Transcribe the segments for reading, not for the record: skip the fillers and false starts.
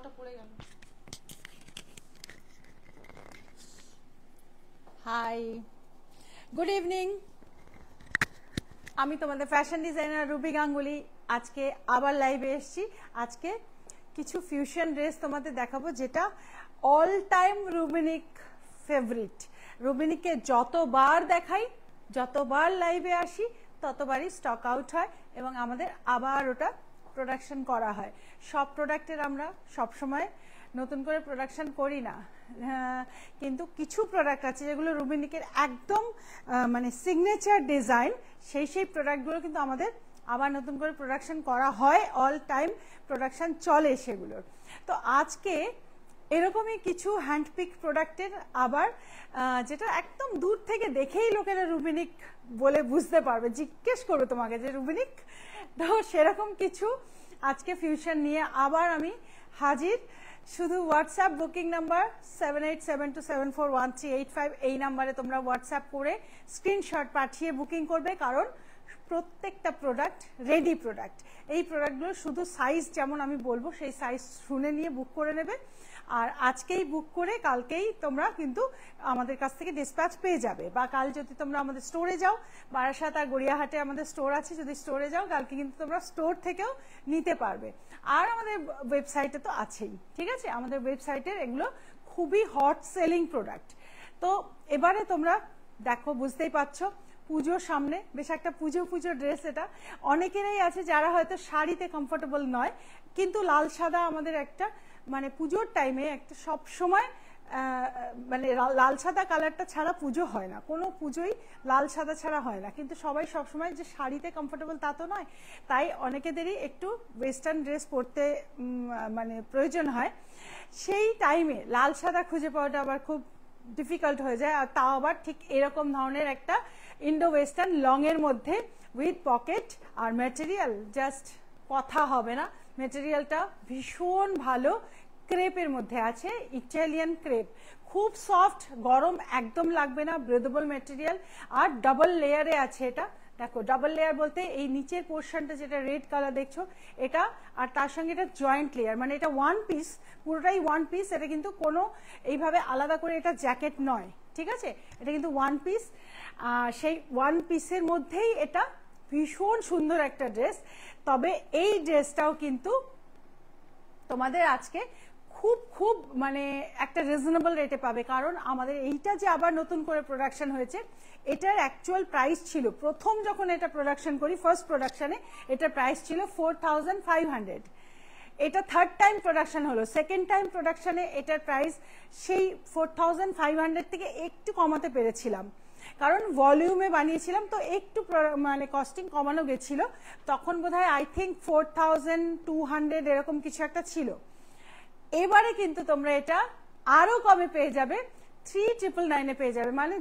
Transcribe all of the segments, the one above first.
জলটা পড়ে গেল। Hi, good evening. আমি তোমাদের ফ্যাশন ডিজাইনার রুবি গাঙ্গুলি। আজকে আবার লাইভে এসেছি। আজকে কিছু ফিউশন ড্রেস তোমাদের দেখাবো, যেটা অল টাইম রুবিনিক ফেভারিট। রুবিনিককে যতবার দেখাই, যতবার লাইভে আসি, ততবারই স্টক আউট হয় এবং আমাদের আবার ওটা প্রোডাকশন করা হয়। সব প্রোডাক্টের আমরা সবসময় নতুন করে প্রোডাকশন করি না, কিন্তু কিছু প্রোডাক্ট আছে যেগুলো রুবিনিকের একদম মানে সিগনেচার ডিজাইন, সেই প্রোডাক্টগুলো কিন্তু আমাদের আবার নতুন করে প্রোডাকশন করা হয়, অল টাইম প্রোডাকশন চলে সেগুলোর। তো আজকে এরকমই কিছু হ্যান্ডপিক প্রোডাক্টের আবার যেটা একদম দূর থেকে দেখেই লোকেরা রুবিনিক বলে বুঝতে পারবে, জিজ্ঞেস করবে তোমাকে যে রুবিনিক। তো সেরকম কিছু আজকে ফিউশন নিয়ে আবার আমি হাজির। শুধু হোয়াটসঅ্যাপ বুকিং নাম্বার 7872741385 এই নাম্বারে তোমরা হোয়াটসঅ্যাপ করে স্ক্রিনশট পাঠিয়ে বুকিং করবে, কারণ প্রত্যেকটা প্রোডাক্ট রেডি প্রোডাক্ট। এই প্রোডাক্টগুলো শুধু সাইজ যেমন আমি বলবো সেই সাইজ শুনে নিয়ে বুক করে নেবে, আর আজকেই বুক করে কালকেই তোমরা কিন্তু আমাদের কাছ থেকে ডিসপ্যাচ পেয়ে যাবে। বা কাল যদি তোমরা আমাদের স্টোরে যাও, বারাসাত আর গড়িয়াহাটে আমাদের স্টোর আছে, যদি স্টোরে যাও কালকে কিন্তু তোমরা স্টোর থেকেও নিতে পারবে। আর আমাদের ওয়েবসাইটে তো আছেই, ঠিক আছে? আমাদের ওয়েবসাইটের এগুলো খুবই হট সেলিং প্রোডাক্ট। তো এবারে তোমরা দেখো, বুঝতেই পারছো পুজোর সামনে বেশ একটা পুজো ড্রেস। এটা অনেকেরই আছে যারা হয়তো শাড়িতে কমফোর্টেবল নয়, কিন্তু লাল সাদা আমাদের একটা মানে পুজোর টাইমে একটা সব সময় মানে লাল সাদা কালারটা ছাড়া পুজো হয় না, কোনো পুজোই লাল সাদা ছাড়া হয় না। কিন্তু সবাই সবসময় যে শাড়িতে কমফোর্টেবল তা তো নয়, তাই অনেকেদেরই একটু ওয়েস্টার্ন ড্রেস পরতে মানে প্রয়োজন হয়। সেই টাইমে লাল সাদা খুঁজে পাওয়াটা আবার খুব ডিফিকাল্ট হয়ে যায়, আর তাও আবার ঠিক এরকম ধরনের একটা ইন্ডো ওয়েস্টার্ন লং এর মধ্যে উইথ পকেট। আর ম্যাটেরিয়াল জাস্ট কথা হবে না, ম্যাটেরিয়ালটা ভীষণ ভালো, ক্রেপের মধ্যে আছে, ইটালিয়ান ক্রেপ, খুব সফট, গরম একদম লাগবে না, ব্রেদেবল ম্যাটেরিয়াল। আর ডাবল লেয়ারে আছে এটা, দেখো ডাবল লেয়ার বলতে এই নিচের পোর্শনটা যেটা রেড কালার দেখছো এটা, আর তার সঙ্গে এটা জয়েন্ট লেয়ার, মানে এটা ওয়ান পিস, পুরোটাই ওয়ান পিস। এটা কিন্তু কোনো এইভাবে আলাদা করে এটা জ্যাকেট নয়, ঠিক আছে? এটা কিন্তু ওয়ান পিস। সেই ওয়ান পিসের মধ্যেই এটা ভীষণ সুন্দর একটা ড্রেস। তবে এই ড্রেসটাও কিন্তু তোমাদের আজকে খুব মানে একটা রিজনেবল রেটে পাবে, কারণ আমাদের এইটা যে আবার নতুন করে প্রোডাকশন হয়েছে, এটার অ্যাকচুয়াল প্রাইস ছিল প্রথম যখন এটা প্রোডাকশন করি, ফার্স্ট প্রোডাকশনে এটার প্রাইস ছিল 4500। এটা থার্ড টাইম প্রোডাকশন হলো, সেকেন্ড টাইম প্রোডাকশনে এটার প্রাইস সেই 4500 থেকে একটু কমাতে পেরেছিলাম, কারণ ভলিউমে বানিয়েছিলাম তো একটু মানে কস্টিং কমানো গেছিল। তখন বোধহয় আই থিঙ্ক 4200 এরকম কিছু একটা ছিল। এবারে কিন্তু তোমরা এটা আরো কমে পেয়ে যাবে, 3999 এ পেয়ে যাবে, মানে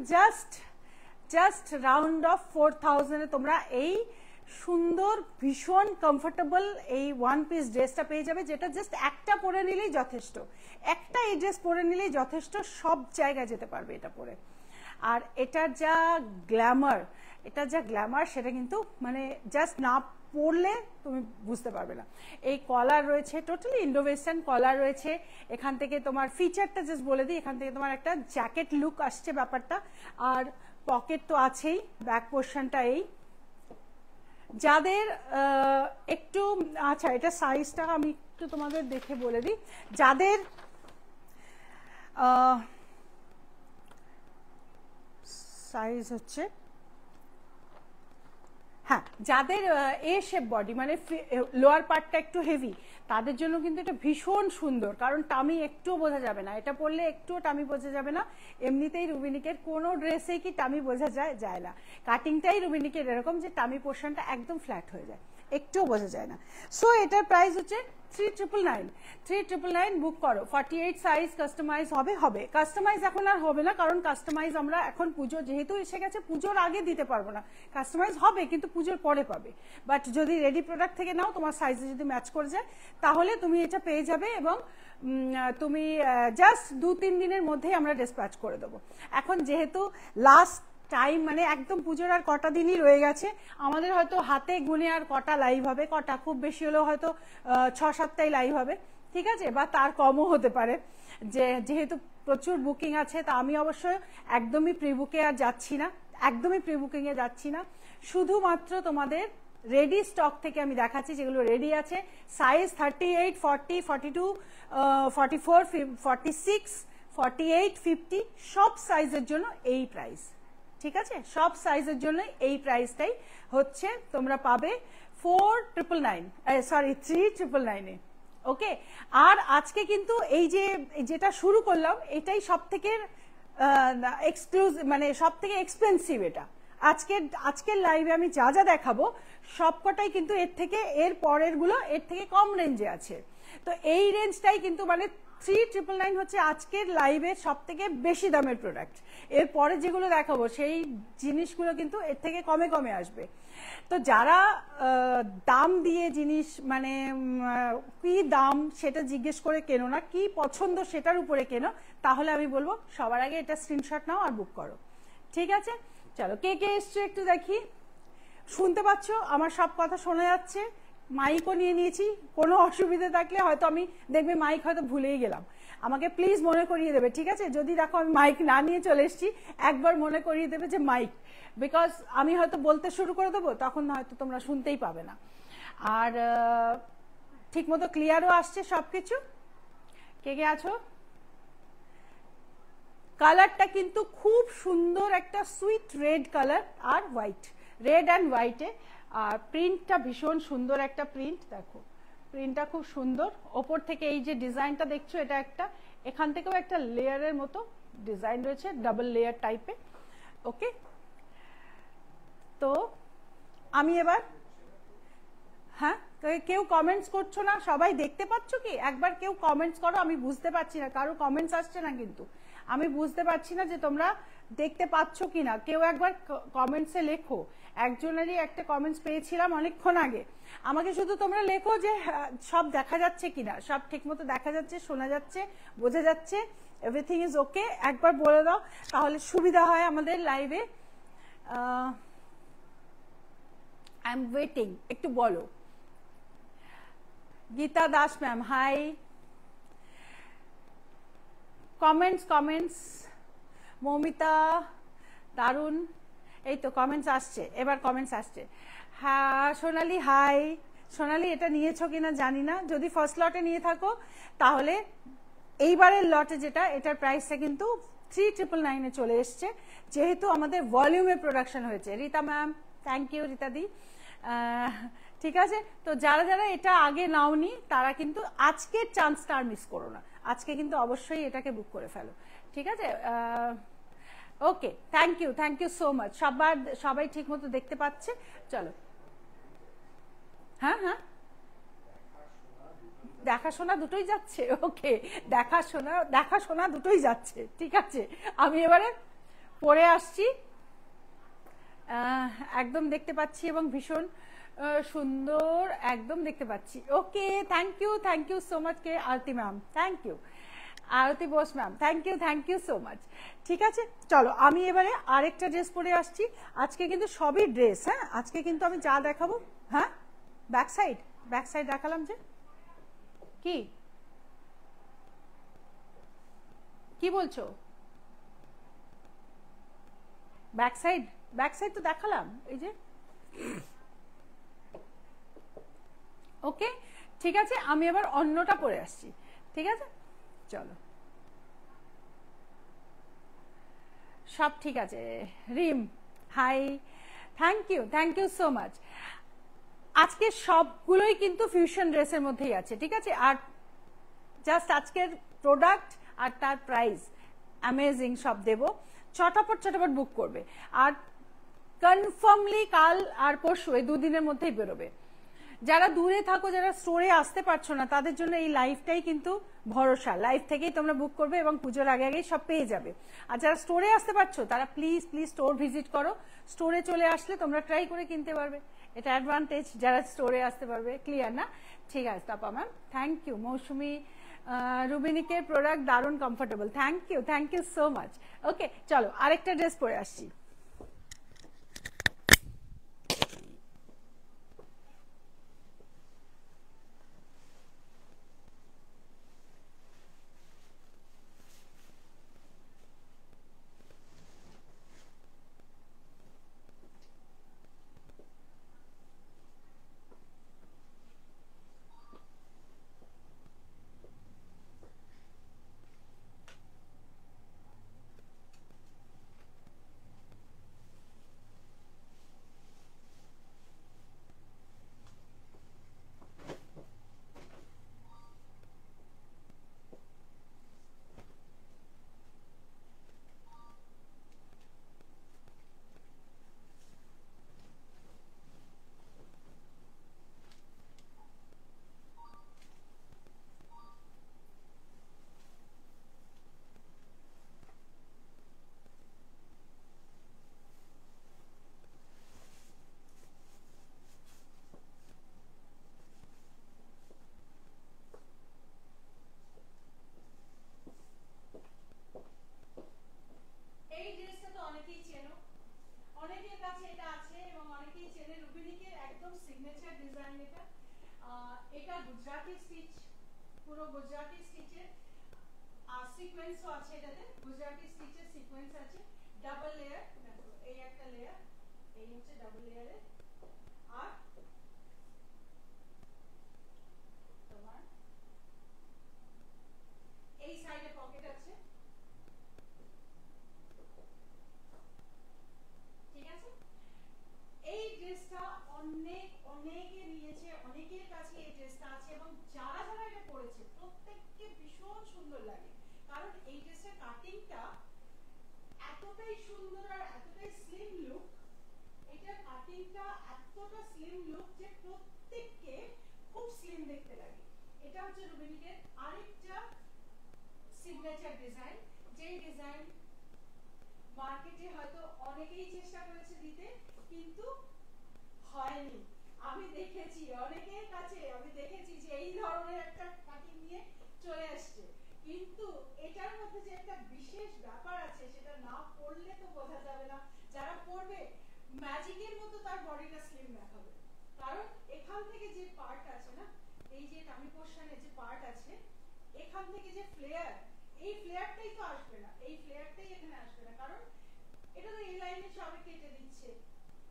জাস্ট রাউন্ড অফ 4000 এ তোমরা এই সুন্দর ভীষণ কমফোর্টেবল এই ওয়ান পিস ড্রেসটা পেয়ে যাবে, যেটা জাস্ট একটা পরে নিলেই যথেষ্ট, একটা এই ড্রেস পরে নিলেই যথেষ্ট, সব জায়গায় যেতে পারবে এটা পরে। আর এটার যা গ্ল্যামার, সেটা কিন্তু মানে জাস্ট না পরলে তুমি বুঝতে পারবে না। এই কলার রয়েছে, টোটালি ইন্ডো ওয়েস্টার্ন কলার রয়েছে। এখান থেকে তোমার ফিচারটা জাস্ট বলে দিই, এখান থেকে তোমার একটা জ্যাকেট লুক আসছে ব্যাপারটা, আর পকেট তো আছেই, ব্যাক পোর্শনটা এই। যাদের একটু আচ্ছা, এটা সাইজটা আমি একটু তোমাদের দেখে বলে দিই, যাদের সাইজ হচ্ছে, হ্যাঁ, যাদের এ শেপ বডি মানে লোয়ার পার্টটা একটু হেভি, তাদের জন্য কিন্তু এটা ভীষণ সুন্দর, কারণ টামি একটুও বোঝা যাবে না, এটা পরলে একটুও টামি বোঝা যাবে না। এমনিতেই রুবিনিকের কোনো ড্রেসেই কি টামি বোঝা যায় না, কাটিংটাই রুবিনিকের এরকম যে টামি পোর্শনটা একদম ফ্ল্যাট হয়ে যায়, একটুও বোঝা যায় না। সো এটার প্রাইস হচ্ছে 3999 বুক করো। 48 সাইজ কাস্টমাইজ হবে, কাস্টমাইজ এখন আর হবে না, কারণ কাস্টমাইজ আমরা এখন পুজো যেহেতু এসে গেছে, পুজোর আগে দিতে পারবো না। কাস্টমাইজ হবে কিন্তু পুজোর পরে পাবে, বাট যদি রেডি প্রোডাক্ট থেকে নাও, তোমার সাইজে যদি ম্যাচ করে যায়, তাহলে তুমি এটা পেয়ে যাবে এবং তুমি জাস্ট 2-3 দিনের মধ্যেই আমরা ডিসপ্যাচ করে দেবো। এখন যেহেতু লাস্ট টাইম মানে একদম পুজোর আর কটা দিনই রয়ে গেছে, আমাদের হয়তো হাতে গুনে আর কটা লাইভ হবে, কটা খুব বেশি হলেও হয়তো 6-7টাই লাইভ হবে, ঠিক আছে, বা তার কমও হতে পারে। যেহেতু প্রচুর বুকিং আছে, তা আমি অবশ্যই একদমই প্রি বুকে আর যাচ্ছি না, একদমই প্রি বুকিংয়ে যাচ্ছি না, শুধুমাত্র তোমাদের রেডি স্টক থেকে আমি দেখাচ্ছি যেগুলো রেডি আছে। সাইজ 38, 40, 42, 44, 46, 48, 50 সব সাইজের জন্য এই প্রাইস। ঠিক আছে, সব সাইজের জন্য এই প্রাইসটাই হচ্ছে, তোমরা পাবে 3,999 এ। ওকে, আর আজকে কিন্তু এই যেটা শুরু করলাম এটাই সব থেকে এক্সক্লুসিভ, মানে সব থেকে এক্সপেন্সিভ। এটা আজকের লাইভে আমি যা যা দেখাবো সবকটাই কিন্তু এর পরের গুলো এর থেকে কম রেঞ্জে আছে। তো এই রেঞ্জটাই কিন্তু মানে 3,999 হচ্ছে আজকের লাইভের সব থেকে বেশি দামের প্রোডাক্ট। এর পরে যেগুলো দেখাবো সেই জিনিসগুলো কিন্তু এর থেকে কমে কমে আসবে। তো যারা দাম দিয়ে জিনিস মানে কি দাম সেটা জিজ্ঞেস করে কেনো না, কি পছন্দ সেটার উপরে কেনো, তাহলে আমি বলবো সবার আগে এটা স্ক্রিনশট নাও আর বুক করো। ঠিক আছে, চলো কে কে এসছো একটু দেখি। শুনতে পাচ্ছ? আমার সব কথা শোনা যাচ্ছে? মাইকও নিয়ে নিয়েছি, কোনো অসুবিধা থাকলে হয়তো আমি দেখবে মাইক হয়তো ভুলেই গেলাম, আমাকে প্লিজ মনে করিয়ে দেবে। ঠিক আছে, যদি দেখো আমি মাইক না নিয়ে চলে এসেছি, একবার মনে করিয়ে দেবে যে মাইক, বিকজ আমি হয়তো বলতে শুরু করে দেবো, তখন হয়তো তোমরা শুনতেই পাবে না। আর ঠিকমতো ক্লিয়ারও আসছে সবকিছু। কে কে আছো? কালারটা কিন্তু খুব সুন্দর, একটা সুইট রেড কালার আর হোয়াইট, রেড অ্যান্ড হোয়াইটে। আর প্রিন্টটা ভীষণ সুন্দর একটা প্রিন্ট, দেখো প্রিন্টটা খুব সুন্দর। ওপর থেকে এই যে ডিজাইনটা দেখছো, এটা একটা এখান থেকেও একটা লেয়ারের মতো ডিজাইন রয়েছে, ডাবল লেয়ার টাইপে। ওকে, তো আমি এবার, হ্যাঁ কেউ কমেন্টস করছো না? সবাই দেখতে পাচ্ছ কি? একবার কেউ কমেন্টস করো, আমি বুঝতে পারছি না, কারো কমেন্টস আসছে না কিন্তু, আমি বুঝতে পারছি না যে তোমরা দেখতে পাচ্ছ কি না। কেউ একবার কমেন্টসে লেখো। একজনেরই একটা কমেন্টস পেয়েছিলাম অনেকক্ষণ আগে, আমাকে শুধু তোমরা লেখো যে সব দেখা যাচ্ছে কিনা, সব ঠিকমতো দেখা যাচ্ছে, শোনা যাচ্ছে, বোঝা যাচ্ছে, এভরিথিং ইজ ওকে, একবার বলে দাও, তাহলে সুবিধা হয় আমাদের লাইভে। আই এম ওয়েটিং, একটু বলো। Gita Das ma'am hi, comments. Moumita দারুন, এই তো কমেন্টস আসছে, এবার কমেন্টস আসছে। হ্যাঁ সোনালি হাই। সোনালি এটা নিয়েছো কিনা জানি না, যদি ফার্স্ট লটে নিয়ে থাকো তাহলে এইবারের লটে যেটা, এটার প্রাইসটা কিন্তু 3,999 চলে এসছে, যেহেতু আমাদের ভলিউমে প্রোডাকশন হয়েছে। Rita ma'am thank you, Rita দি। ঠিক আছে, তো যারা যারা এটা আগে নাওনি তারা কিন্তু আজকের চান্সটা আর মিস করো না, আজকে কিন্তু অবশ্যই এটাকে বুক করে ফেলো। ঠিক আছে, ওকে, থ্যাংক ইউ সো মাচ। সবাই ঠিক মতো দেখতে পাচ্ছে। চলো, হ্যাঁ হ্যাঁ, দেখাশোনা দুটোই যাচ্ছে। ওকে, দেখাশোনা দুটোই যাচ্ছে। ঠিক আছে, আমি এবারে পরে আসছি। একদম দেখতে পাচ্ছি এবং ভীষণ সুন্দর একদম দেখতে পাচ্ছি। Okay, thank you so much. কে? Arati ma'am, thank you. Arati Bose ma'am, thank you so much. ঠিক আছে, চলো আমি এবারে আরেকটা ড্রেস পরে আসছি। আজকে কিন্তু সবই ড্রেস, হ্যাঁ আজকে কিন্তু আমি যা দেখাবো। হ্যাঁ, ব্যাক সাইড দেখালাম যে, কি বলছো? ব্যাক সাইড তো দেখালাম, এই যে। ওকে, ঠিক আছে, আমি এবার অন্যটা পরে আসছি। ঠিক আছে, চলো, সব ঠিক আছে। Rim hi, thank you so much. আজকে সবগুলোই কিন্তু ফিউশন ড্রেসের মধ্যেই আছে। ঠিক আছে, আর জাস্ট আজকের প্রোডাক্ট আর তার প্রাইস অ্যামেজিং সব দেব। চটাপট বুক করবে, আর কনফার্মলি কাল আর পরশু এই দুদিনের মধ্যেই বেরোবে। যারা দূরে থাকো, যারা স্টোরে আসতে পারছো না, তাদের জন্য এই লাইভটাই কিন্তু ভরসা। লাইভ থেকেই তোমরা বুক করবে এবং পুজোর আগে আগেই সব পেয়ে যাবে। আর যারা স্টোরে আসতে পারছো তারা প্লিজ স্টোর ভিজিট করো। স্টোরে চলে আসলে তোমরা ট্রাই করে কিনতে পারবে, এটা অ্যাডভান্টেজ যারা স্টোরে আসতে পারবে। ক্লিয়ার না? ঠিক আছে Tapa ma'am, thank you. Mousumi রুবিনিকের প্রোডাক্ট দারুণ comfortable, thank you so much. Okay, চলো আরেকটা ড্রেস পরে আসছি। ডিজাইন এটা। এটা গুজরাটি স্টিচ, পুরো গুজরাটি স্টিচের সিকোয়েন্সও আছে এটাতে, গুজরাটি স্টিচের সিকোয়েন্স আছে, ডাবল লেয়ার, দেখো এই একটা লেয়ার, এই হচ্ছে ডাবল লেয়ারে, আর তোমার এই সাইডে পকেট আছে, ঠিক আছে। এই ড্রেসটা অনেকে নিয়েছে, অনেকের কাছে এই ড্রেসটা আছে, এবং যারা যারা এটা পরেছে প্রত্যেককে ভীষণ সুন্দর লাগে, কারণ এই ড্রেসের কাটিংটা এতটাই সুন্দর আর এতটাই স্লিম লুক, এটার কাটিংটা এতটা স্লিম লুক যে প্রত্যেককে খুব স্লিম দেখতে লাগে। এটা হচ্ছে রুবিনিকের আরেকটা সিগনেচার ডিজাইন, যেই ডিজাইন মার্কেটে হয়তো অনেকেই চেষ্টা করেছে দিতে, কিন্তু হয়নি। আমি দেখেছি অনেকের কাছে, আমি দেখেছি যে এই ধরনের একটা কাটিং নিয়ে চলে আসছে, কিন্তু এটার মধ্যে যে একটা বিশেষ ব্যাপার আছে সেটা না পড়লে তো বোঝা যাবে না। যারা পড়বে ম্যাজিকের মতো তার বডিটা স্লিম দেখাবে, কারণ এখান থেকে যে পার্ট আছে না, এই যে টামি পোরশনে যে পার্ট আছে, এখান থেকে যে ফ্লেয়ার, এই ফ্লেয়ারটাই তো আসবে না, এই ফ্লেয়ারটাই এখানে আসবে না, কারণ এটা তো এই লাইনে সবে কেটে দিচ্ছে,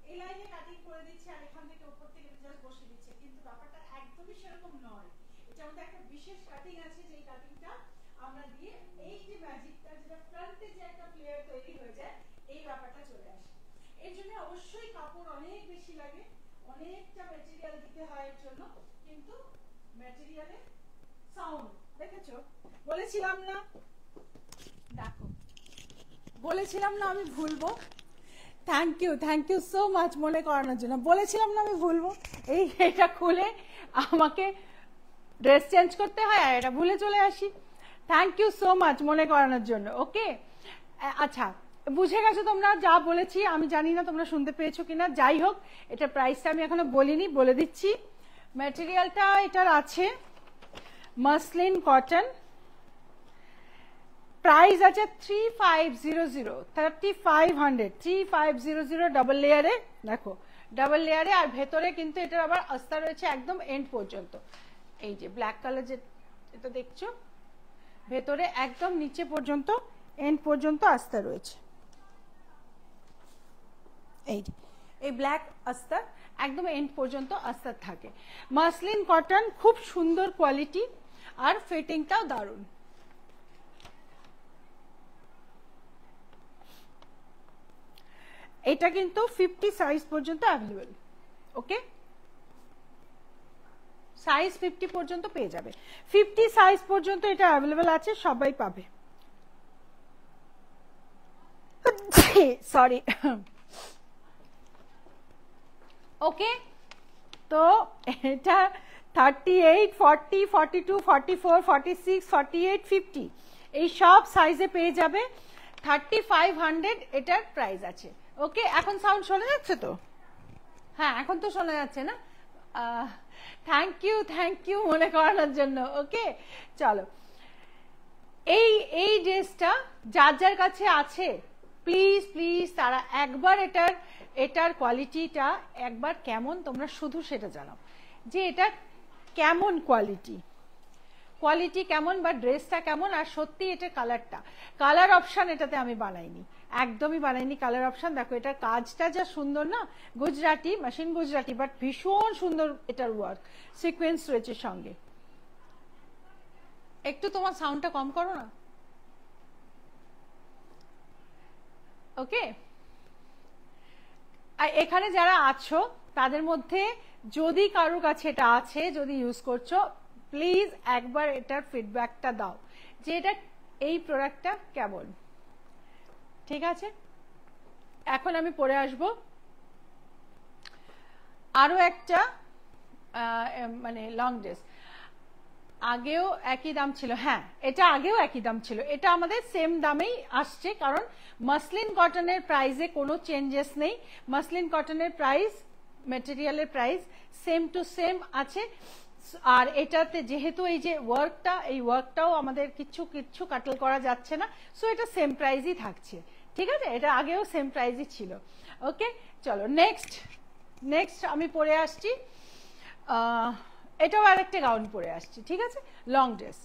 এই লাইনে কাটিং করে দিচ্ছে, আর এখান থেকে উপর থেকে জাস্ট বসিয়ে দিচ্ছে, কিন্তু ব্যাপারটা একদমই সেরকম নয়। এটার মধ্যে একটা বিশেষ কাটিং আছে, যেই কাটিংটা আমরা দিয়ে এই যে ম্যাজিকটা, যেটা ফ্রন্টে যে একটা ফ্লেয়ার তৈরি হয়ে যায়, এই ব্যাপারটা চলে আসে। এর জন্য অবশ্যই কাপড় অনেক বেশি লাগে, অনেকটা ম্যাটেরিয়াল দিতে হয় এর জন্য, কিন্তু ম্যাটেরিয়ালে সাউন্ড দেখেছো, বলেছিলাম না, দেখো বলেছিলাম না আমি ভুলবো। থ্যাংক ইউ সো মাচ মনে করানোর জন্য, বলেছিলাম না আমি ভুলবো। এই এটা খুলে আমাকে ড্রেস চেঞ্জ করতে হয় আর এটা ভুলে চলে আসি। থ্যাংক ইউ সো মাচ মনে করানোর জন্য। ওকে, আচ্ছা বুঝে গেছো তোমরা যা বলেছি, আমি জানি না তোমরা শুনতে পেয়েছো কিনা, যাই হোক এটা প্রাইসটা আমি এখনো বলিনি, বলে দিচ্ছি। ম্যাটেরিয়ালটা এটার আছে মাসলিন কটন, প্রাইস আছে 3500 ডাবল লেয়ারে, দেখো ডাবল লেয়ারে, আর ভেতরে কিন্তু এটার আবার আস্থা রয়েছে একদম এন্ড পর্যন্ত। এই যে ব্ল্যাক কালার যেটা দেখছো, ভেতরে একদম নিচে পর্যন্ত এন্ড পর্যন্ত আস্থা রয়েছে। এই ব্ল্যাক আস্থা একদম এন্ড পর্যন্ত আস্থা থাকে। মাসলিন কটন, খুব সুন্দর কোয়ালিটি, আর ফিটিংটাও দারুণ। এটা কিন্তু 50 সাইজ পর্যন্ত অ্যাভেলেবল। ওকে, সাইজ 50 পর্যন্ত পেয়ে যাবে, 50 সাইজ পর্যন্ত এটা অ্যাভেলেবল আছে, সবাই পাবে। সরি। ওকে, তো এটা 38, 40, 42, 44, 46, 48, 50 এই সব সাইজে পেয়ে যাবে। 3500 এটার প্রাইস আছে। ওকে, এখন সাউন্ড শোনা যাচ্ছে তো? হ্যাঁ, এখন তো শোনা যাচ্ছে না? থ্যাংক ইউ মনে করানোর জন্য। ওকে, চলো এই ড্রেসটা যার যার কাছে আছে প্লিজ তারা একবার এটার কোয়ালিটিটা একবার কেমন তোমরা শুধু সেটা জানাও, যে এটা কেমন কোয়ালিটি কেমন, বা ড্রেসটা কেমন, আর সত্যি এটার কালার অপশন এটাতে আমি বানাইনি, একদমই বানাইনি কালার অপশন। দেখো এটার কাজটা যা সুন্দর না, গুজরাটি, মেশিন গুজরাটি, বাট ভীষণ সুন্দর এটার ওয়ার্ক, সিকোয়েন্স রয়েছে সঙ্গে। একটু তোমার সাউন্ডটা কম করো না। ওকে, আর এখানে যারা আছো তাদের মধ্যে যদি কারোর কাছে এটা আছে, যদি ইউজ করছো, প্লিজ একবার এটার ফিডব্যাকটা দাও যে এটা এই প্রোডাক্টটা কেমন। ঠিক আছে, এখন আমি পরে আসব আরো একটা মানে লং ড্রেস। আগেও একই দাম ছিল, হ্যাঁ এটা আগেও একই দাম ছিল, এটা আমাদের সেম দামেই আসছে, কারণ মাসলিন কটনের প্রাইসে কোনো চেঞ্জেস নেই। মাসলিন কটনের প্রাইস, ম্যাটেরিয়ালের প্রাইস সেম টু সেম আছে। আর এটাতে যেহেতু এই যে ওয়ার্কটা, এই ওয়ার্কটাও আমাদের কিচ্ছু কাটল করা যাচ্ছে না, সো এটা সেম প্রাইসই থাকছে। ঠিক আছে, এটা আগেও সেম প্রাইসই ছিল। ওকে, চলো নেক্সট আমি পরে আসছি। এটাও আরেকটা গাউন পরে আসছি, ঠিক আছে, লং ড্রেস।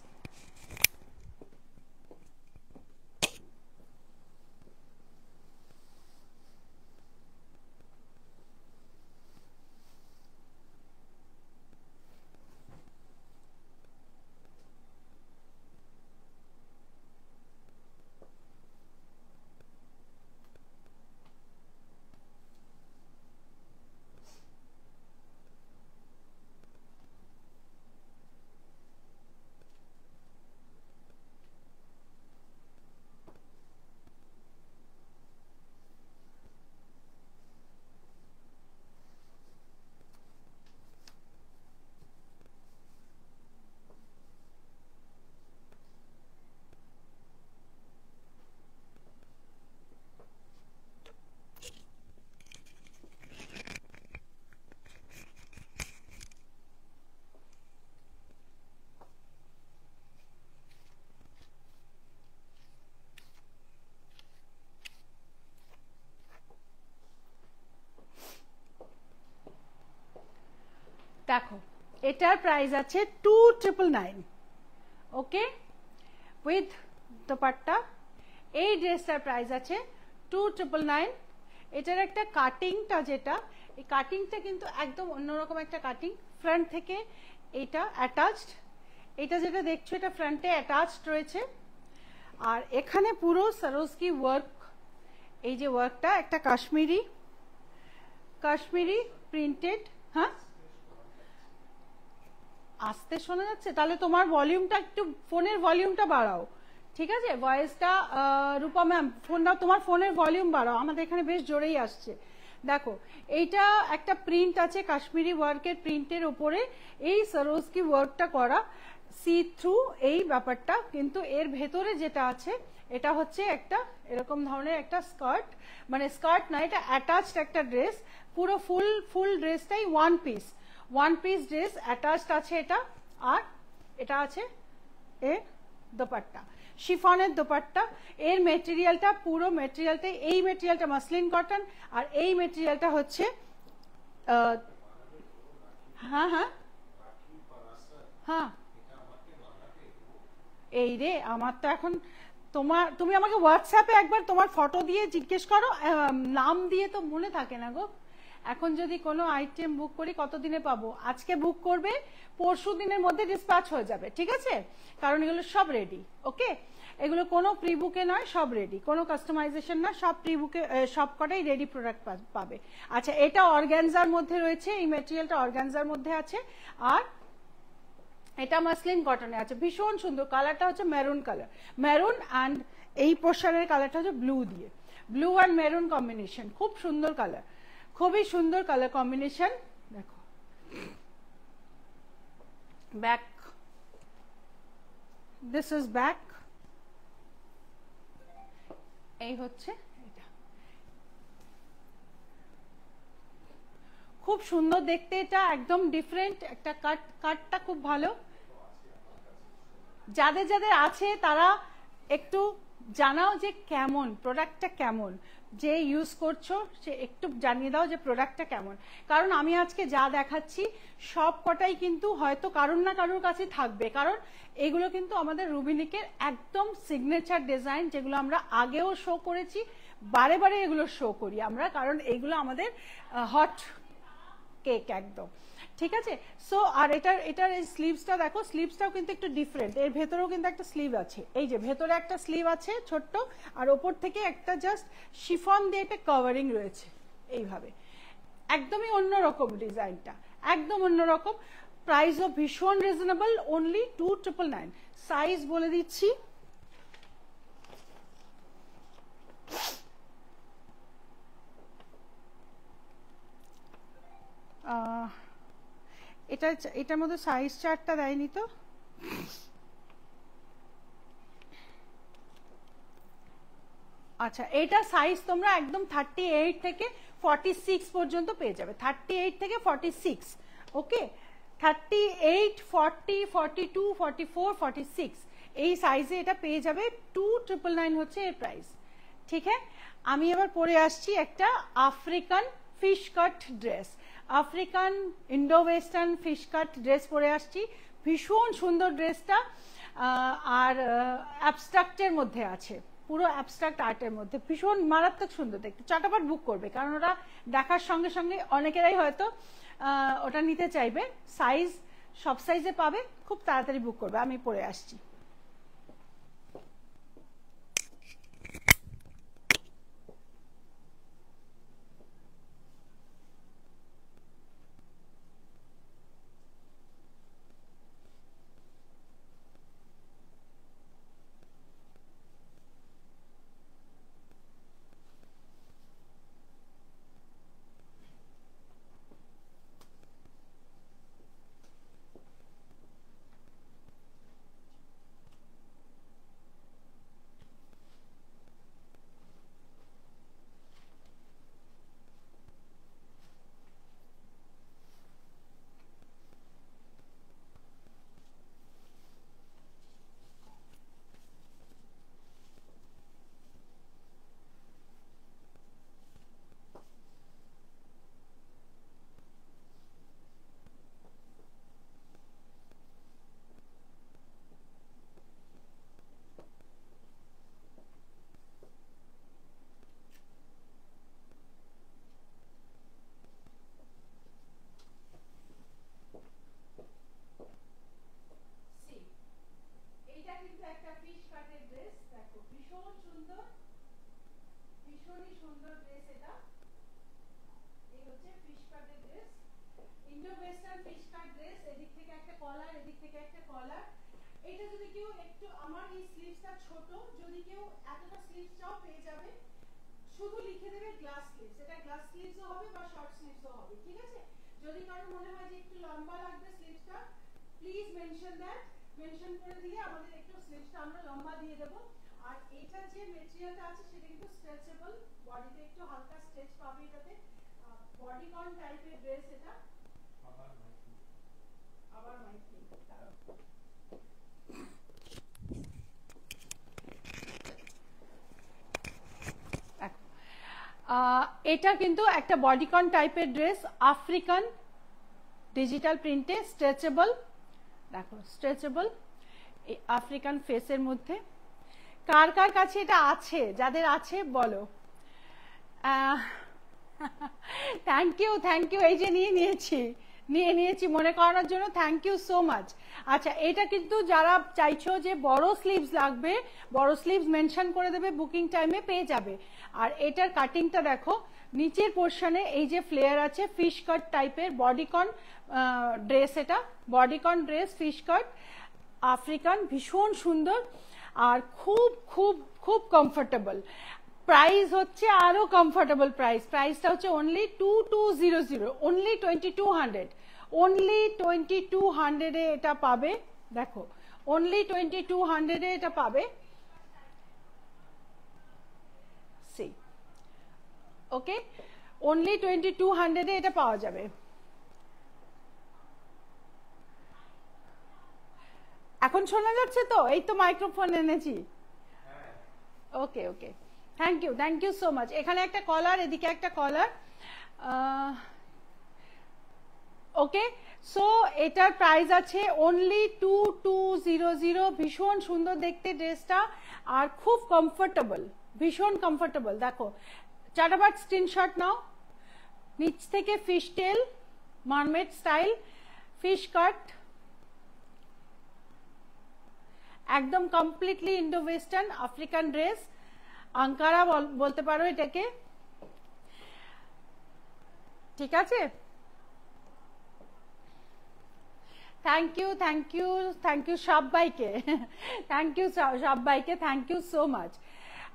দেখো এটার প্রাইস আছে 2999, ওকে, উইথ দোপাট্টা। এই ড্রেসটার প্রাইস আছে 2999। এটার একটা কাটিংটা, যেটা এই কাটিংটা কিন্তু একদম অন্যরকম একটা কাটিং, ফ্রন্ট থেকে এটা অ্যাটাচড, এটা যেটা দেখছো এটা ফ্রন্টে অ্যাটাচড রয়েছে, আর এখানে পুরো সরোজকি ওয়ার্ক, এই যে ওয়ার্কটা একটা কাশ্মীরি প্রিন্টেড। হ্যাঁ, আস্তে শোনা যাচ্ছে? তাহলে তোমার ভলিউমটা একটু, ফোনের ভলিউমটা বাড়াও, ঠিক আছে, ভয়েসটা, রূপা ম্যাম ফোনটা, তোমার ফোনের ভলিউম বাড়াও, আমাদের এখানে বেশ জোরেই আসছে। দেখো এইটা একটা প্রিন্ট আছে কাশ্মীরি ওয়ার্কের প্রিন্টের উপরে, এই সরোজকি ওয়ার্কটা করা, সি থ্রু এই ব্যাপারটা, কিন্তু এর ভেতরে যেটা আছে এটা হচ্ছে একটা এরকম ধরনের একটা স্কার্ট, মানে স্কার্ট না, এটা অ্যাটাচড একটা ড্রেস, পুরো ফুল ড্রেসটাই ওয়ান পিস ড্রেস অ্যাটাচড আছে এটা, আর এটা আছে এর দোপাট্টা, শিফনের দোপাট্টা। এর মেটেরিয়ালটা, পুরো মেটেরিয়ালটা, এই মেটেরিয়ালটা মাসলিন কটন, আর এই মেটেরিয়ালটা হচ্ছে হ্যাঁ হ্যাঁ হ্যাঁ, এই রে, আমার তো এখন তুমি আমাকে হোয়াটসঅ্যাপে একবার তোমার ফটো দিয়ে জিজ্ঞেস করো, নাম দিয়ে তো মনে থাকে না গো। এখন যদি কোনো আইটেম বুক করি কতদিনে পাবো? আজকে বুক করবে, পরশু দিনের মধ্যে ডিসপ্যাচ হয়ে যাবে, ঠিক আছে, কারণ এগুলো সব রেডি, ওকে, এগুলো কোনো প্রি বুকে নয়, সব রেডি, কোনো কাস্টমাইজেশন না, সব প্রি বুকে, সব কটাই রেডি প্রোডাক্ট পাবে। আচ্ছা, এটা অর্গানজার মধ্যে রয়েছে, এই মেটেরিয়ালটা অর্গানজার মধ্যে আছে, আর এটা মাসলিন কটনে আছে, ভীষণ সুন্দর, কালারটা হচ্ছে মেরুন কালার, মেরুন অ্যান্ড এই পোর্শনের কালারটা হচ্ছে ব্লু দিয়ে, ব্লু অ্যান্ড মেরুন কম্বিনেশন, খুব সুন্দর কালার, খুবই সুন্দর কালার কম্বিনেশন। দেখো ব্যাক, দিস ইজ ব্যাক, এই হচ্ছে এটা, খুব সুন্দর দেখতে, এটা একদম ডিফারেন্ট একটা কাটটা খুব ভালো। যাদের যাদের আছে তারা একটু জানাও যে কেমন প্রোডাক্টটা, কেমন, যে ইউজ করছো সে একটু জানিয়ে দাও যে প্রোডাক্টটা কেমন, কারণ আমি আজকে যা দেখাচ্ছি সব কটাই কিন্তু হয়তো কারোর না কারোর কাছে থাকবে, কারণ এগুলো কিন্তু আমাদের রুবিনিকের একদম সিগনেচার ডিজাইন, যেগুলো আমরা আগেও শো করেছি, বারে বারে এগুলো শো করি আমরা, কারণ এগুলো আমাদের হট কেক একদম, ঠিক আছে। সো আর এটার এই স্লিভসটা দেখো, স্লিভসটাও কিন্তু একটু ডিফারেন্ট, এর ভেতরেও কিন্তু একটা স্লিভ আছে, এই যে ভেতরে একটা স্লিভ আছে ছোট্ট, আর ওপর থেকে একটা জাস্ট শিফন দিয়ে একটা কভারিং রয়েছে এইভাবে, একদমই অন্যরকম ডিজাইনটা, একদম অন্যরকম, প্রাইসও ভীষণ রিজনেবল, অনলি 2999। সাইজ বলে দিচ্ছি, এটার মধ্যে সাইজ চার্টটা দেয়নি তো, আচ্ছা, এটা সাইজ তোমরা একদম 38 থেকে 46 পর্যন্ত পেয়ে যাবে, 38 থেকে 46, ওকে, 38, 40, 42, 44, 46 এই সাইজে এটা পেয়ে যাবে, 2999 হচ্ছে এর প্রাইস, ঠিক আছে। আমি এবার পরে আসছি একটা আফ্রিকান ফিশ কাট dress. African Indo western fish কাট ড্রেস পরে আসছি, ভীষণ সুন্দর ড্রেসটা, আর অ্যাবস্ট্রাক্টের মধ্যে আছে, পুরো অ্যাবস্ট্রাক্ট আর্টের মধ্যে, ভীষণ মারাত্মক সুন্দর দেখতে। চটাপট বুক করবে, কারণ ওরা দেখার সঙ্গে সঙ্গে অনেকেরাই হয়তো ওটা নিতে চাইবে। সাইজ সব সাইজে পাবে, খুব তাড়াতাড়ি বুক করবে। আমি পরে আসছি। শুধু লিখে দেবে গ্লাস স্লিভস, এটা গ্লাস স্লিভসও হবে বা শর্ট স্লিভসও হবে, ঠিক আছে? যদি কারো মনে হয় যে একটু লম্বা লাগবে স্লিভসটা, প্লিজ মেনশন দ্যাট, মেনশন করে দিলে আমাদের একটু স্লিভসটা আমরা লম্বা দিয়ে দেব। আর এটা যে ম্যাটেরিয়ালটা আছে সেটা কিন্তু স্ট্রেচেবল, বডিতে একটু হালকা স্ট্রেচ পাবে এটাতে, বডিকন টাইপের ড্রেস এটা। আবার মাইক নেই, এটা কিন্তু একটা বডিকন টাইপের ড্রেস, আফ্রিকান ডিজিটাল প্রিন্টে, স্ট্রেচেবল, দেখো স্ট্রেচেবল, এই আফ্রিকান ফেসের মধ্যে। কার কার কাছে এটা আছে, যাদের আছে বলো। থ্যাংক ইউ, এই যে নিয়ে নিয়েছি মনে করানোর জন্য, থ্যাংক ইউ সো মাচ। আচ্ছা, এটা কিন্তু যারা চাইছো যে বড় স্লিভস লাগবে, বড় স্লিভস মেনশন করে দেবে, বুকিং টাইমে পেয়ে যাবে। আর এটার কাটিংটা দেখো, নিচের পোর্শনে এই যে ফ্লেয়ার আছে, ফিশ কাট টাইপের বডিকন ড্রেস, এটা বডিকন ড্রেস, ফিশ কাট আফ্রিকান, ভীষণ সুন্দর আর খুব খুব খুব কমফোর্টেবল। প্রাইস হচ্ছে আরো কমফোর্টেবল প্রাইসটা হচ্ছে অনলি 2200, অনলি 2200, অনলি 2200 এ এটা পাবে। দেখো অনলি 2200 এ এটা পাবে। সি ওকে, অনলি 2200 এ এটা পাওয়া যাবে। এখন শোনা যাচ্ছে তো? এই তো মাইক্রোফোন এনেছি। ওকে ওকে, থ্যাংক ইউ সো মাচ। এখানে একটা কলার, এদিকে একটা কলার। ওকে, সো এটার প্রাইস আছে অনলি 2200। ভীষণ সুন্দর দেখতে ড্রেসটা আর খুব কমফোর্টেবল, ভীষণ কমফোর্টেবল। দেখো চাটাবাট স্ক্রিনশট নাও। নিচ থেকে ফিশ টেল, মারমেড স্টাইল, ফিশ কাট, একদম completely Indo western African dress, Ankara বলতে পারো এটাকে, ঠিক আছে? থ্যাংক ইউ সবাইকে, থ্যাংক ইউ সো মাচ।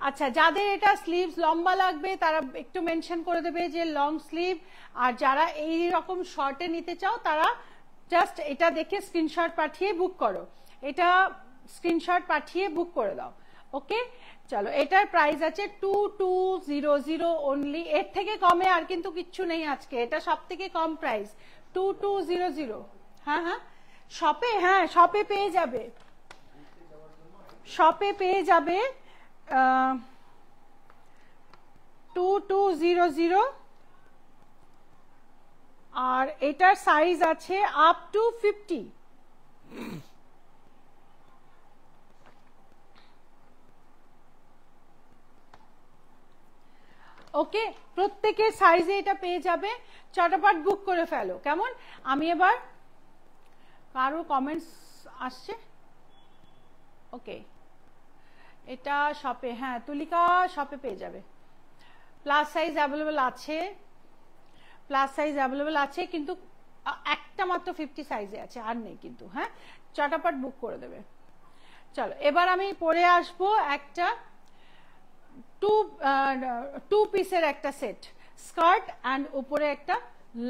আচ্ছা, যাদের এটা স্লিভস লম্বা লাগবে তারা একটু মেনশন করে দেবে যে লং স্লিভ, আর যারা এই রকম শর্টে নিতে চাও তারা জাস্ট এটা দেখে স্ক্রিনশট পাঠিয়ে বুক করো, এটা স্ক্রিনশট পাঠিয়ে বুক করে দাও। ওকে, চলো, এটার প্রাইস আছে 2200 অনলি। এর থেকে কমে আর কিন্তু কিচ্ছু নেই আজকে, এটা সব থেকে কম প্রাইস 2200। হ্যাঁ, শপে পেয়ে যাবে, 2200। আর এটার সাইজ আছে আপ টু 50। ওকে, প্রত্যেকের সাইজে এটা পেয়ে যাবে, চটাপট বুক করে ফেলো। কেমন? আমি এবার কারো কমেন্টস আসছে? ওকে, এটা শপে, হ্যাঁ তুলিকা শপে পেয়ে যাবে। প্লাস সাইজ অ্যাভেলেবল আছে, প্লাস সাইজ অ্যাভেলেবল আছে, কিন্তু একটা মাত্র 50 সাইজে আছে, আর নেই কিন্তু। হ্যাঁ, চটাপট বুক করে দেবে। চলো এবার আমি পরে আসবো একটা টু পিসের একটা সেট, স্কার্ট অ্যান্ড উপরে একটা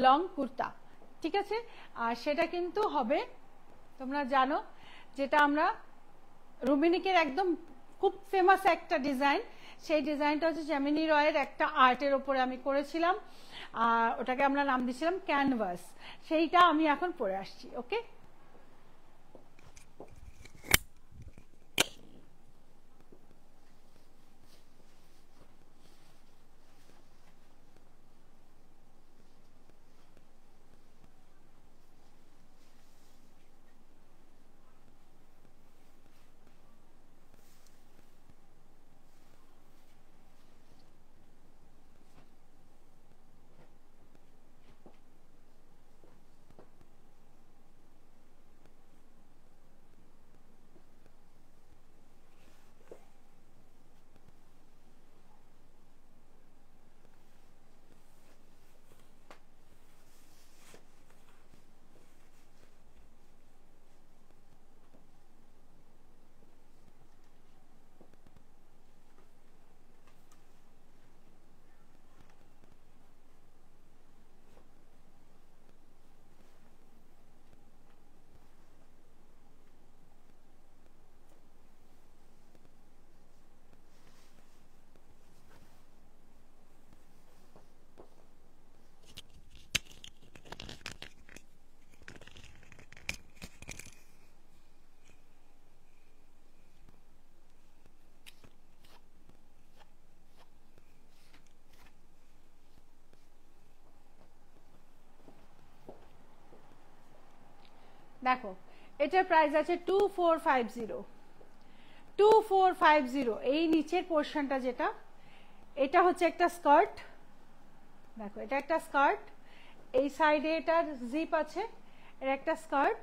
লং কুর্তা, ঠিক আছে? আর সেটা কিন্তু হবে, তোমরা জানো, যেটা আমরা রুবিনিকের একদম খুব ফেমাস একটা ডিজাইন, সেই ডিজাইনটা হচ্ছে জেমিনি রয়ের একটা আর্টের ওপরে আমি করেছিলাম, আর ওটাকে আমরা নাম দিয়েছিলাম ক্যানভাস। সেইটা আমি এখন পরে আসছি। ওকে, দেখো এটার প্রাইস আছে 2450। 2450। এই নিচের পোর্শনটা যেটা, এটা হচ্ছে একটা স্কার্ট, দেখো এটা একটা স্কার্ট, এই সাইডে এটার জিপ আছে, এর একটা স্কার্ট,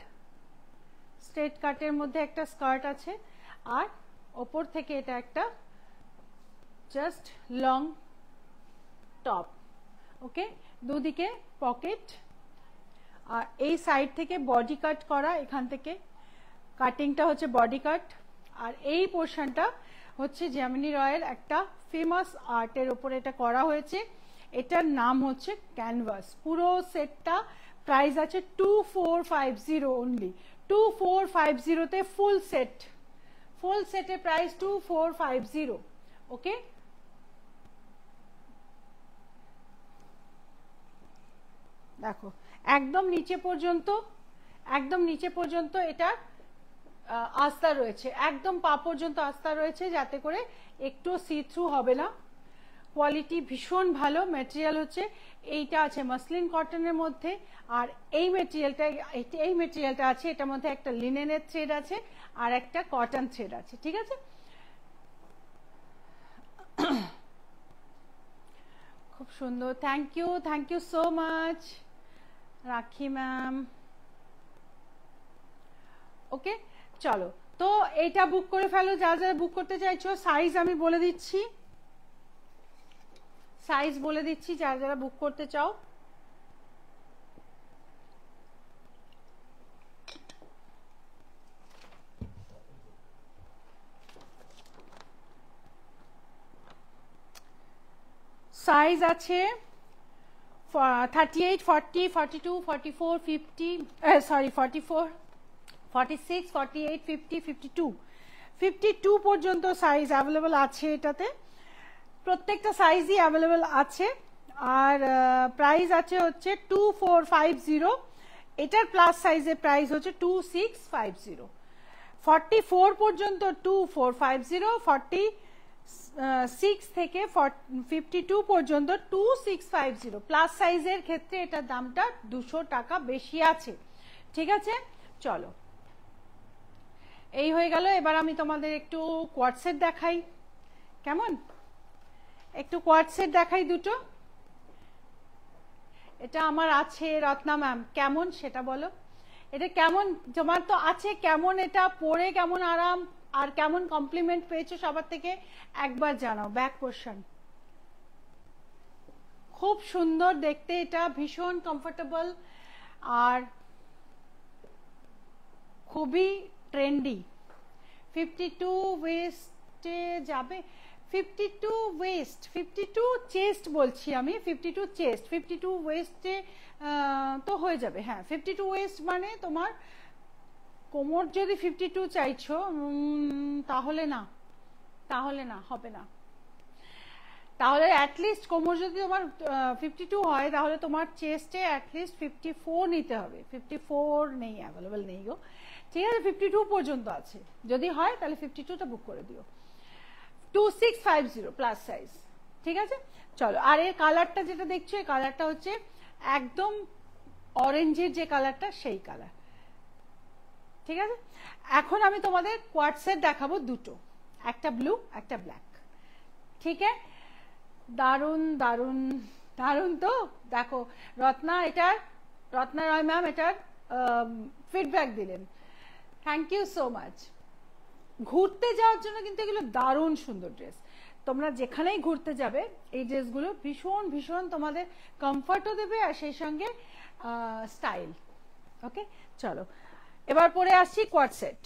স্ট্রেট কাটের মধ্যে একটা স্কার্ট আছে, আর ওপর থেকে এটা একটা জাস্ট লং টপ। ওকে, দুদিকে পকেট, আর এই সাইড থেকে বডি কাট করা, এখান থেকে কাটিংটা হচ্ছে বডি কাট, আর এই পোর্শনটা হচ্ছে জেমিনি রয়ের একটা ফেমাস আর্টের উপরে এটা করা হয়েছে, এটার নাম হচ্ছে ক্যানভাস। পুরো সেটটা প্রাইস আছে 2450 অনলি। 2450 তে ফুল সেট, ফুল সেটের প্রাইস 2450। ওকে, দেখো একদম নিচে পর্যন্ত, একদম নিচে পর্যন্ত এটা আস্থা রয়েছে, একদম পা পর্যন্ত আস্থা রয়েছে, যাতে করে একটু সি থ্রু হবে না। কোয়ালিটি ভীষণ ভালো। ম্যাটেরিয়াল হচ্ছে এইটা আছে মাসলিন কটনের মধ্যে, আর এই ম্যাটেরিয়ালটা আছে, এটার মধ্যে একটা লিনেনের থ্রেড আছে আর একটা কটন থ্রেড আছে, ঠিক আছে? খুব সুন্দর, থ্যাংক ইউ সো মাচ রাখি ম্যাম। ওকে, চলো তো এইটা বুক করে ফেলো যারা যারা বুক করতে চাইছো। সাইজ আমি বলে দিচ্ছি, সাইজ বলে দিচ্ছি যারা যারা বুক করতে চাও। সাইজ আছে 38, 40, 42, 44, 50, সরি 44, 46, 48, 50, 52, 52 পর্যন্ত সাইজ অ্যাভেলেবল আছে এটাতে, প্রত্যেকটা সাইজই অ্যাভেলেবল আছে। আর প্রাইস আছে হচ্ছে 2450। এটার প্লাস সাইজের প্রাইস হচ্ছে 2650। 44 পর্যন্ত 2450, 6 থেকে 52 পর্যন্ত 2650 প্লাস সাইজের ক্ষেত্রে এটার দামটা 200 টাকা বেশি আছে। ঠিক আছে, চলো এই হয়ে গেল। এবার আমি তোমাদের একটু কোয়ার্ড সেট দেখাই, কেমন? একটু কোয়ার্ড সেট দেখাই দুটো। এটা আমার আছে রত্না ম্যাম, কেমন সেটা বলো। এটা কেমন তোমার তো আছে, কেমন এটা পরে কেমন আরাম আর কেমন কমপ্লিমেন্ট পেয়েছো সবার থেকে একবার জানাও। ব্যাক পোর্শন খুব সুন্দর দেখতে, এটা ভীষণ কমফোর্টেবল আর খুবই ট্রেন্ডি। 52 ওয়েস্টে যাবে, 52 ওয়েস্ট, 52 চেস্ট বলছি আমি, 52 চেস্ট, 52 ওয়েস্টে তো হয়ে যাবে। হ্যাঁ 52 ওয়েস্ট মানে তোমার কোমর যদি 52 চাইছো তাহলে না, তাহলে না হবে না। তাহলে অ্যাটলিস্ট কোমর যদি তোমার 52 হয় তাহলে তোমার চেস্টে অ্যাটলিস্ট 54 নিতে হবে। 54 নেই, অ্যাভেলেবেল নেই গো। ঠিক আছে, 52 পর্যন্ত আছে, যদি হয় তাহলে 52টা বুক করে দিও। 2650 প্লাস সাইজ। ঠিক আছে, চলো। আর এর কালারটা যেটা দেখছো, এই কালারটা হচ্ছে একদম অরেঞ্জের যে কালারটা, সেই কালার। ঠিক আছে, এখন আমি তোমাদের কোয়ার্ড সেট দেখাবো দুটো, একটা ব্লু একটা ব্ল্যাক। ঠিক আছে, দারুন দারুন দারুন। তো দেখো রত্না, এটার রত্না রয় ম্যাম এটার ফিডব্যাক দিলেন, থ্যাংক ইউ সো মাচ। ঘুরতে যাওয়ার জন্য কিন্তু এগুলো দারুণ সুন্দর ড্রেস। তোমরা যেখানেই ঘুরতে যাবে এই ড্রেসগুলো ভীষণ ভীষণ তোমাদের কমফর্টও দেবে আর সেই সঙ্গে স্টাইল। ওকে, চলো এবার পরে আসছি কোয়ার্ড সেট।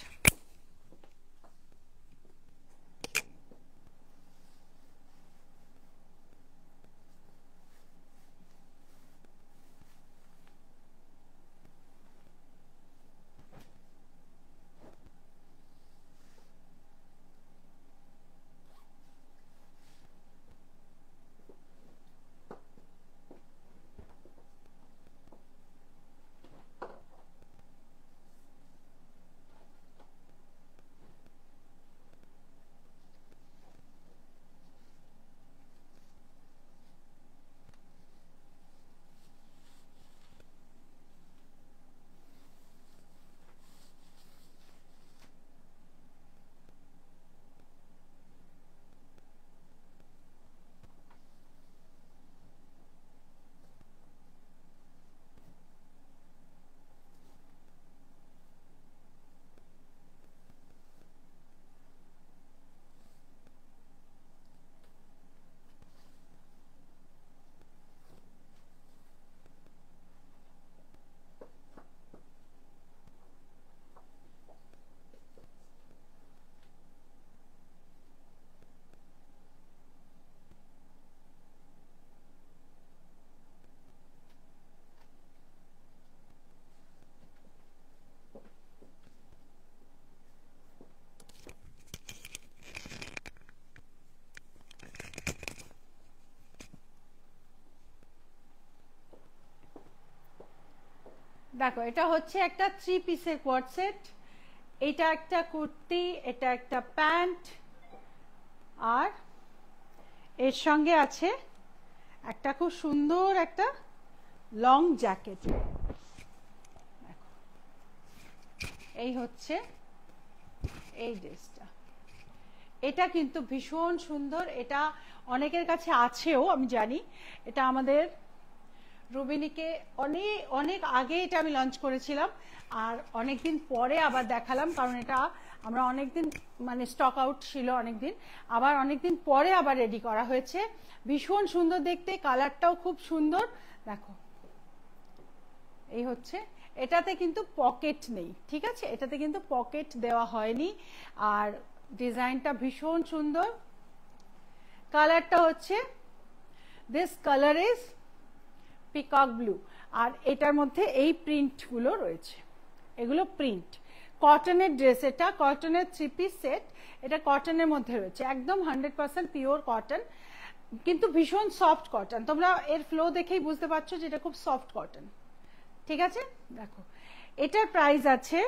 দেখো এটা হচ্ছে একটা 3 পিসের কোয়ার্ড সেট। এটা একটা কুর্তি, এটা একটা প্যান্ট, আর এর সঙ্গে আছে একটা খুব সুন্দর একটা লং জ্যাকেট। দেখো এই হচ্ছে এই ড্রেসটা, এটা কিন্তু ভীষণ সুন্দর। এটা অনেকের কাছে আছেও আমি জানি, এটা আমাদের রুবিনীকে অনেক অনেক আগে এটা আমি লঞ্চ করেছিলাম আর অনেকদিন পরে আবার দেখালাম, কারণ এটা আমরা অনেকদিন মানে স্টক আউট ছিল অনেকদিন, আবার অনেকদিন পরে আবার রেডি করা হয়েছে। ভীষণ সুন্দর দেখতে, কালারটাও খুব সুন্দর। দেখো এই হচ্ছে, এটাতে কিন্তু পকেট নেই, ঠিক আছে, এটাতে কিন্তু পকেট দেওয়া হয়নি। আর ডিজাইনটা ভীষণ সুন্দর। কালারটা হচ্ছে this colour is peacock blue, আর এটার মধ্যে এই প্রিন্টগুলো রয়েছে, এগুলো প্রিন্ট। কটনের ড্রেস, এটা কটনের 3 পিস সেট, এটা কটনের মধ্যে রয়েছে, একদম 100% পিওর কটন, কিন্তু ভীষণ সফট কটন। তোমরা এর ফ্লো দেখেই বুঝতে পারছো যে এটা খুব সফট কটন। ঠিক আছে, দেখো এটার প্রাইস আছে,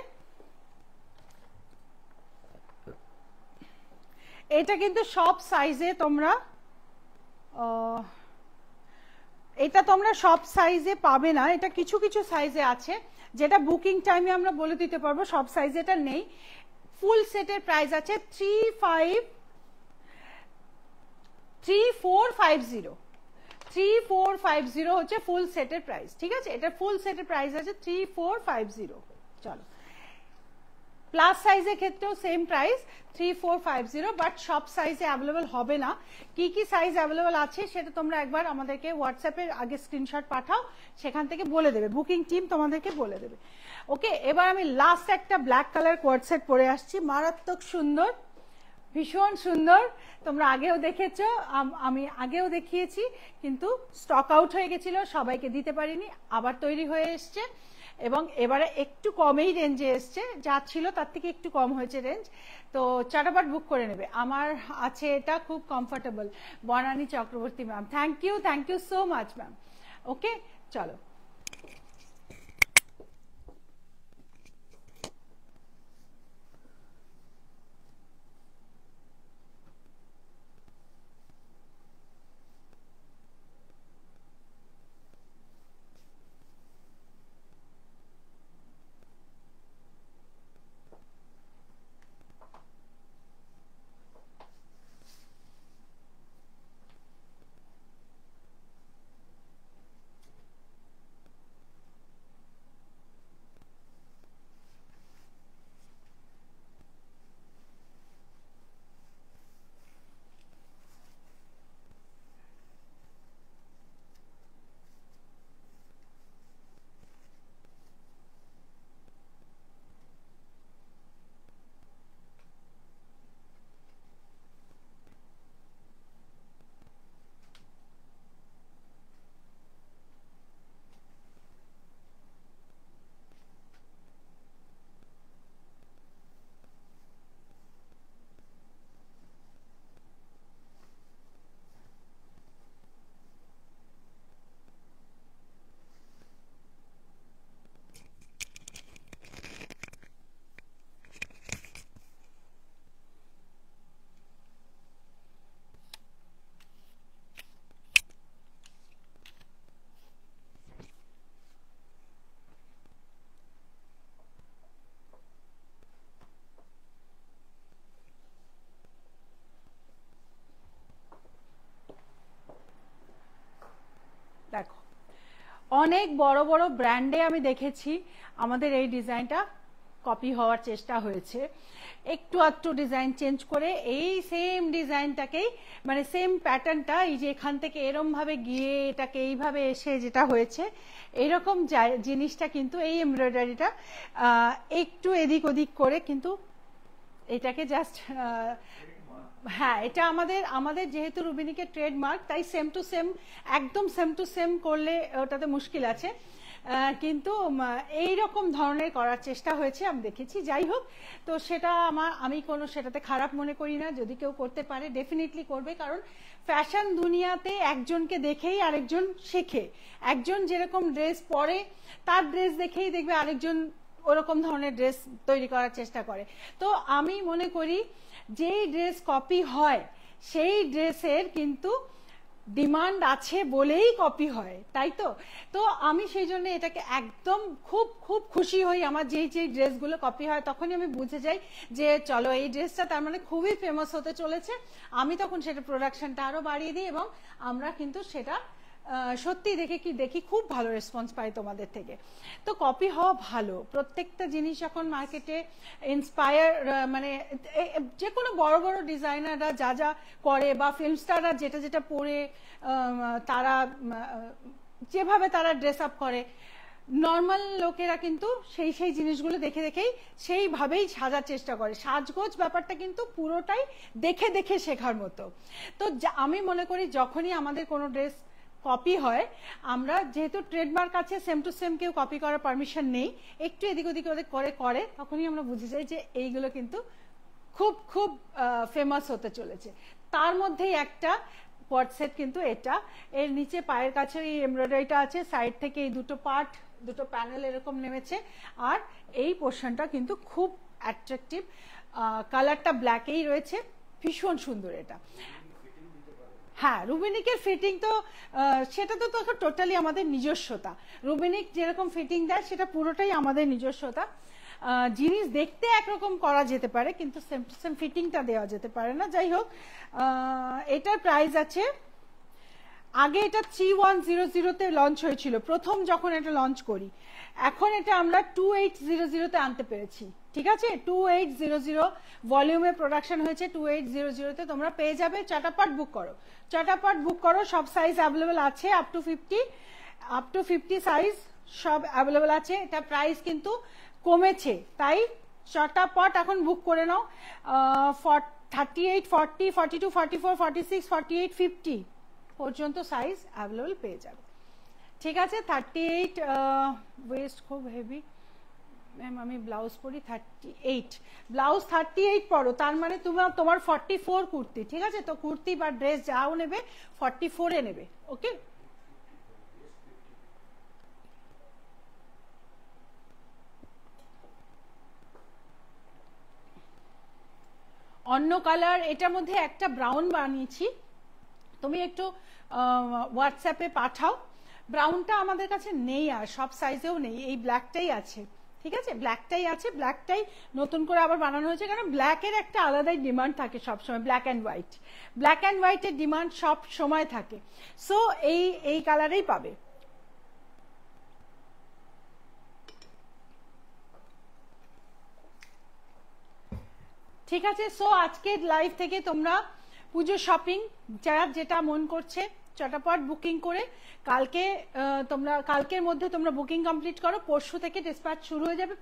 এটা কিন্তু সব সাইজে তোমরা এটা তোমরা সব সাইজে পাবে না, এটা কিছু কিছু সাইজে আছে যেটা বুকিং টাইমে আমরা বলে দিতে পারবো, সব সাইজে এটা নেই। ফুল সেটের প্রাইস আছে 3450 হচ্ছে ফুল সেটের প্রাইস, ঠিক আছে? এটা ফুল সেটের প্রাইস আছে 3450। চলো, প্লাস সাইজের ক্ষেত্রেও সেম প্রাইস 3450, বাট সব সাইজে অ্যাভেলেবল হবে না। কি কি সাইজ অ্যাভেলেবল আছে সেটা তোমরা একবার আমাদেরকে হোয়াটসঅ্যাপে আগে স্ক্রিনশট পাঠাও, সেখান থেকে বলে দেবে, বুকিং টিম তোমাদেরকে বলে দেবে। ওকে, এবার আমি লাস্ট একটা ব্ল্যাক কালার কোয়ার্ড সেট পরে আসছি, মারাত্মক সুন্দর, ভীষণ সুন্দর। তোমরা আগেও দেখেছো, আমি আগেও দেখিয়েছি, কিন্তু স্টক আউট হয়ে গেছিল, সবাইকে দিতে পারিনি, আবার তৈরি হয়ে এসছে এবং এবারে একটু কমেই রেঞ্জে এসছে, যা ছিল তার থেকে একটু কম হয়েছে রেঞ্জ। তো চটাপট বুক করে নেবে। আমার আছে এটা, খুব comfortable. Banani Chakraborty ma'am, thank you so much ma'am. Okay, চলো। দেখো, অনেক বড় বড় ব্র্যান্ডে আমি দেখেছি আমাদের এই ডিজাইনটা কপি হওয়ার চেষ্টা হয়েছে, একটু একটু ডিজাইন চেঞ্জ করে এই সেম ডিজাইনটাকেই, মানে সেম প্যাটার্নটা, এই যে এখান থেকে এরম ভাবে গিয়ে এটাকে এইভাবে এসে যেটা হয়েছে, এইরকম জিনিসটা কিন্তু এই এমব্রয়ডারিটা একটু এদিক ওদিক করে কিন্তু এটাকে জাস্ট, হ্যাঁ, এটা আমাদের যেহেতু রুবিনিকের ট্রেডমার্ক, তাই সেম টু সেম, একদম সেম টু সেম করলে ওটাতে মুশকিল আছে, কিন্তু এই রকম ধরনের করার চেষ্টা হয়েছে, আমি দেখেছি। যাই হোক, তো সেটা আমি কোনো সেটাতে খারাপ মনে করি না, যদি কেউ করতে পারে ডেফিনেটলি করবে, কারণ ফ্যাশন দুনিয়াতে একজনকে দেখেই আরেকজন শেখে। একজন যেরকম ড্রেস পরে, তার ড্রেস দেখেই দেখবে আরেকজন ওরকম ধরনের ড্রেস তৈরি করার চেষ্টা করে। তো আমি মনে করি যেই ড্রেস কপি হয় সেই ড্রেসের কিন্তু ডিমান্ড আছে বলেই কপি হয়, তাই তো? তো আমি সেই জন্য এটাকে একদম খুব খুব খুশি হই, আমার যেই যেই ড্রেসগুলো কপি হয় তখনই আমি বুঝে যাই যে চলো এই ড্রেসটা তার মানে খুবই ফেমাস হতে চলেছে। আমি তখন সেটা প্রোডাকশনটা আরো বাড়িয়ে দিই এবং আমরা কিন্তু সেটা সত্যি দেখি খুব ভালো রেসপন্স পাই তোমাদের থেকে। তো কপি হওয়া ভালো, প্রত্যেকটা জিনিস যখন মার্কেটে ইন্সপায়ার, মানে যে কোনো বড় বড় ডিজাইনাররা যা যা করে বা ফিল্ম স্টাররা যেটা যেটা পরে তারা যেভাবে তারা ড্রেস আপ করে, নর্মাল লোকেরা কিন্তু সেই সেই জিনিসগুলো দেখে দেখেই সেইভাবেই সাজার চেষ্টা করে। সাজগোজ ব্যাপারটা কিন্তু পুরোটাই দেখে দেখে শেখার মতো। তো আমি মনে করি যখনই আমাদের কোনো ড্রেস কপি হয়, আমরা যেহেতু ট্রেডমার্ক আছে, সেম টু সেম কেউ কপি করার পারমিশন নেই, একটু এদিক ওদিক করে তখনই আমরা বুঝে যাই যে এইগুলো কিন্তু খুব খুব ফেমাস হতে চলেছে। তার মধ্যেই একটা কোয়ার্ড সেট কিন্তু এটা, এর নিচে পায়ের কাছে এই এমব্রয়ডারিটা আছে, সাইড থেকে এই দুটো পার্ট, দুটো প্যানেল এরকম নেমেছে, আর এই পোর্শনটা কিন্তু খুব অ্যাট্রাকটিভ, কালারটা ব্ল্যাকেই রয়েছে, ভীষণ সুন্দর এটা। হ্যাঁ, রুবিনিকের ফিটিং তো সেটা তো তখন টোটালি আমাদের নিজস্বতা। রুবিনিক যেরকম ফিটিং দেয় সেটা পুরোটাই আমাদের নিজস্বতা। জিনিস দেখতে একরকম করা যেতে পারে কিন্তু সেম টু সেম ফিটিংটা দেওয়া যেতে পারে না। যাই হোক, এটার প্রাইস আছে, আগে এটা 3100-তে লঞ্চ হয়েছিল প্রথম যখন এটা লঞ্চ করি, এখন এটা আমরা 2800-তে আনতে পেরেছি। ঠিক আছে, 2800 ভলিউমে প্রোডাকশন হয়েছে। 2800-তে তোমরা পেয়ে যাবে। চটাপট বুক করো, চটাপট বুক করো। সব সাইজ অ্যাভেলেবেল আছে, আপ টু 50 সাইজ সব অ্যাভেলেবেল আছে। এটা প্রাইস কিন্তু কমেছে, তাই চটাপট এখন বুক করে নাও। 38, 40, 42, 44, 46, 48, 50 পর্যন্ত সাইজ অ্যাভেলেবেল পেয়ে যাবে। ঠিক আছে, 38 ওয়েস্ট খুব হেভি ম্যাম, আমি ব্লাউজ পরি 38, ব্লাউজ 38 পরো, তার মানে তোমার 44 কুর্তি। ঠিক আছে, তো কুর্তি বা ড্রেস যাও নেবে 44-এ নেবে। ওকে, অন্য কালার, এটার মধ্যে একটা ব্রাউন বানিয়েছি, তুমি একটু হোয়াটসঅ্যাপে পাঠাও। ব্রাউনটা আমাদের কাছে নেই, আর সব সাইজেও নেই, এই ব্ল্যাকটাই আছে। ঠিক আছে, ব্ল্যাকটাই আছে, ব্ল্যাকটাই নতুন করে আবার বানানো হয়েছে, কারণ ব্ল্যাকের একটা আলাদাই ডিমান্ড থাকে সবসময়। ব্ল্যাক অ্যান্ড হোয়াইটের ডিমান্ড সব সময় থাকে। সো এই কালারেই পাবে। ঠিক আছে, সো আজকের লাইভ থেকে তোমরা পুজো শপিং যারা যেটা মন করছে চটাপট বুকিং করে কালকে কালকের মধ্যে তোমরা বুকিং কমপ্লিট করো। পরশু থেকে ডিসপ্যাচ শুরু হয়ে যাবে।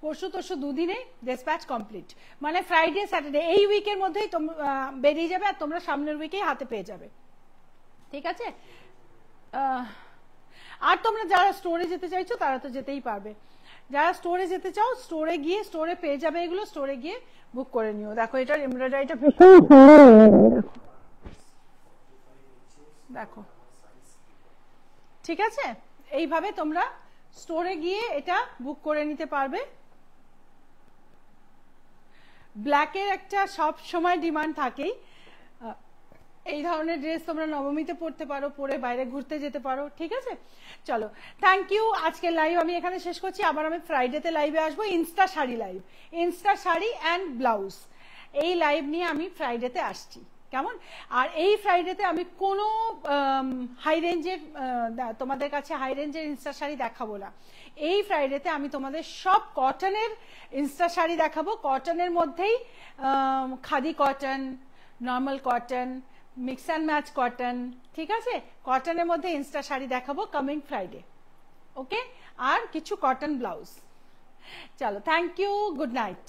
পরশু দুদিনে ডিসপ্যাচ কমপ্লিট, মানে ফ্রাইডে স্যাটারডে এই উইকের মধ্যেই বেরিয়ে যাবে, আর তোমরা সামনের উইকেই হাতে পেয়ে যাবে। ঠিক আছে, আর তোমরা যারা স্টোরে যেতে চাইছো তারা তো যেতেই পারবে। যারা স্টোরে যেতে চাও স্টোরে গিয়ে স্টোরে পেয়ে যাবে, এগুলো স্টোরে গিয়ে বুক করে নিও। দেখো এটার এমব্রয়ডারিটা দেখো। ঠিক আছে, এইভাবে তোমরা স্টোরে গিয়ে এটা বুক করে নিতে পারবে। ব্ল্যাকের একটা সব সময় ডিমান্ড থাকেই। এই ধরনের ড্রেস তোমরা নবমীতে পরতে পারো, পরে বাইরে ঘুরতে যেতে পারো। ঠিক আছে, চলো, থ্যাংক ইউ। আজকের লাইভ আমি এখানে শেষ করছি। আবার আমি ফ্রাইডেতে লাইভে আসবো, Insta sari live, Insta sari and blouse, এই লাইভ নিয়ে আমি ফ্রাইডেতে আসছি। কেমন? আর এই ফ্রাইডেতে আমি কোনো হাই রেঞ্জের তোমাদের কাছে হাই রেঞ্জের ইনস্টা শাড়ি দেখাবো না। এই ফ্রাইডেতে আমি তোমাদের সব কটনের ইনস্টা শাড়ি দেখাবো। কটনের মধ্যেই khadi cotton, normal cotton, mix and match cotton. ঠিক আছে, কটনের মধ্যে ইনস্টা শাড়ি দেখাবো কামিং ফ্রাইডে। ওকে, আর কিছু কটন ব্লাউজ। চলো, থ্যাংক ইউ, গুড নাইট।